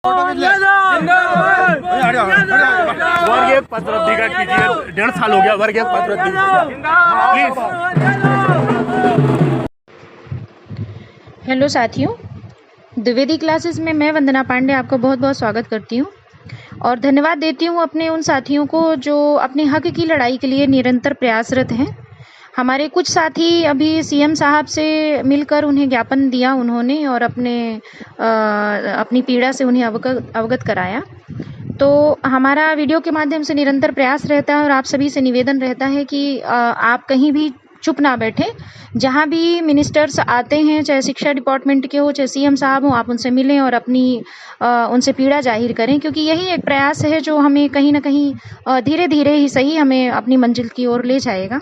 वर्ग एक पद रद्दी का कीजिए, 1.5 साल हो गया वर्ग एक पद रद्दी प्लीज। हेलो साथियों, द्विवेदी क्लासेस में मैं वंदना पांडे आपका बहुत बहुत स्वागत करती हूँ और धन्यवाद देती हूँ अपने उन साथियों को जो अपने हक की लड़ाई के लिए निरंतर प्रयासरत हैं। हमारे कुछ साथी अभी सीएम साहब से मिलकर उन्हें ज्ञापन दिया उन्होंने और अपनी पीड़ा से उन्हें अवगत कराया। तो हमारा वीडियो के माध्यम से निरंतर प्रयास रहता है और आप सभी से निवेदन रहता है कि आप कहीं भी चुप ना बैठें। जहाँ भी मिनिस्टर्स आते हैं, चाहे शिक्षा डिपार्टमेंट के हो चाहे सीएम साहब हो, आप उनसे मिलें और अपनी उनसे पीड़ा जाहिर करें, क्योंकि यही एक प्रयास है जो हमें कहीं ना कहीं धीरे धीरे ही सही हमें अपनी मंजिल की ओर ले जाएगा।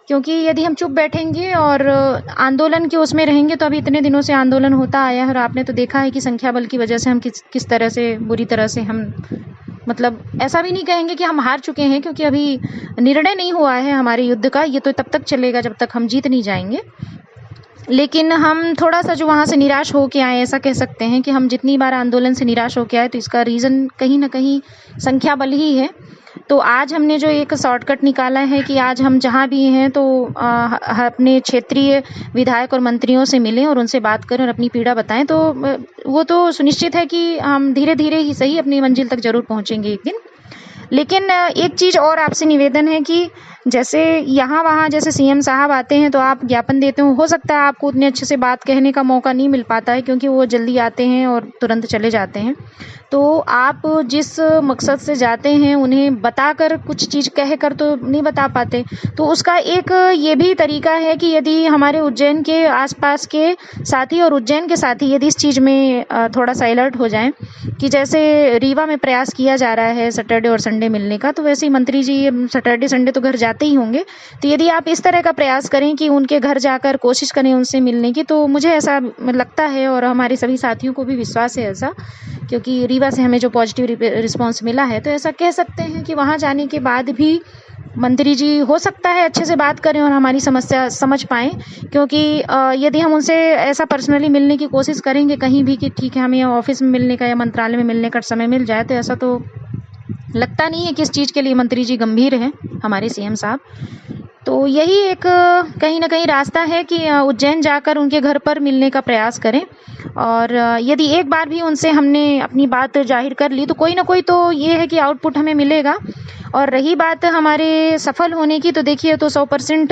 क्योंकि यदि हम चुप बैठेंगे और आंदोलन के उसमें रहेंगे तो अभी इतने दिनों से आंदोलन होता आया है और आपने तो देखा है कि संख्या बल की वजह से हम किस तरह से बुरी तरह से हम मतलब ऐसा भी नहीं कहेंगे कि हम हार चुके हैं, क्योंकि अभी निर्णय नहीं हुआ है हमारे युद्ध का। ये तो तब तक चलेगा जब तक हम जीत नहीं जाएंगे। लेकिन हम थोड़ा सा जो वहाँ से निराश होके आए, ऐसा कह सकते हैं कि हम जितनी बार आंदोलन से निराश होके आए तो इसका रीज़न कहीं ना कहीं संख्या बल ही है। तो आज हमने जो एक शॉर्टकट निकाला है कि आज हम जहाँ भी हैं तो अपने क्षेत्रीय विधायक और मंत्रियों से मिलें और उनसे बात करें और अपनी पीड़ा बताएं। तो वो तो सुनिश्चित है कि हम धीरे धीरे ही सही अपनी मंजिल तक जरूर पहुँचेंगे एक दिन। लेकिन एक चीज़ और आपसे निवेदन है कि जैसे यहाँ वहाँ जैसे सीएम साहब आते हैं तो आप ज्ञापन देते हो सकता है आपको उतने अच्छे से बात कहने का मौका नहीं मिल पाता है, क्योंकि वो जल्दी आते हैं और तुरंत चले जाते हैं। तो आप जिस मकसद से जाते हैं उन्हें बताकर कुछ चीज़ कह कर तो नहीं बता पाते। तो उसका एक ये भी तरीका है कि यदि हमारे उज्जैन के आसपास के साथी और उज्जैन के साथी यदि इस चीज़ में थोड़ा सा अलर्ट हो जाएं कि जैसे रीवा में प्रयास किया जा रहा है सैटरडे और संडे मिलने का, तो वैसे ही मंत्री जी सैटरडे संडे तो घर जाते ही होंगे। तो यदि आप इस तरह का प्रयास करें कि उनके घर जाकर कोशिश करें उनसे मिलने की, तो मुझे ऐसा लगता है और हमारे सभी साथियों को भी विश्वास है ऐसा, क्योंकि रीवा से हमें जो पॉजिटिव रिस्पांस मिला है, तो ऐसा कह सकते हैं कि वहाँ जाने के बाद भी मंत्री जी हो सकता है अच्छे से बात करें और हमारी समस्या समझ पाएं। क्योंकि यदि हम उनसे ऐसा पर्सनली मिलने की कोशिश करेंगे कहीं भी कि ठीक है हमें ऑफिस में मिलने का या मंत्रालय में मिलने का समय मिल जाए, तो ऐसा तो लगता नहीं है कि इस चीज़ के लिए मंत्री जी गंभीर हैं हमारे सीएम साहब। तो यही एक कहीं ना कहीं रास्ता है कि उज्जैन जाकर उनके घर पर मिलने का प्रयास करें। और यदि एक बार भी उनसे हमने अपनी बात जाहिर कर ली तो कोई ना कोई तो ये है कि आउटपुट हमें मिलेगा। और रही बात हमारे सफल होने की, तो देखिए तो 100%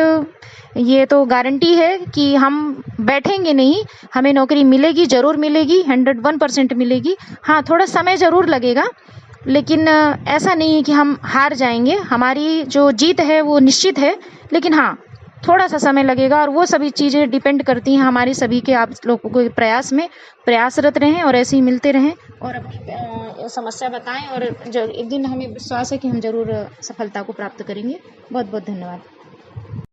ये तो गारंटी है कि हम बैठेंगे नहीं, हमें नौकरी मिलेगी, ज़रूर मिलेगी, 101% मिलेगी। हाँ, थोड़ा समय ज़रूर लगेगा, लेकिन ऐसा नहीं है कि हम हार जाएंगे। हमारी जो जीत है वो निश्चित है, लेकिन हाँ थोड़ा सा समय लगेगा और वो सभी चीज़ें डिपेंड करती हैं हमारी सभी के आप लोगों को प्रयास में प्रयासरत रहें और ऐसे ही मिलते रहें और अपनी समस्या बताएं और एक दिन हमें विश्वास है कि हम ज़रूर सफलता को प्राप्त करेंगे। बहुत बहुत धन्यवाद।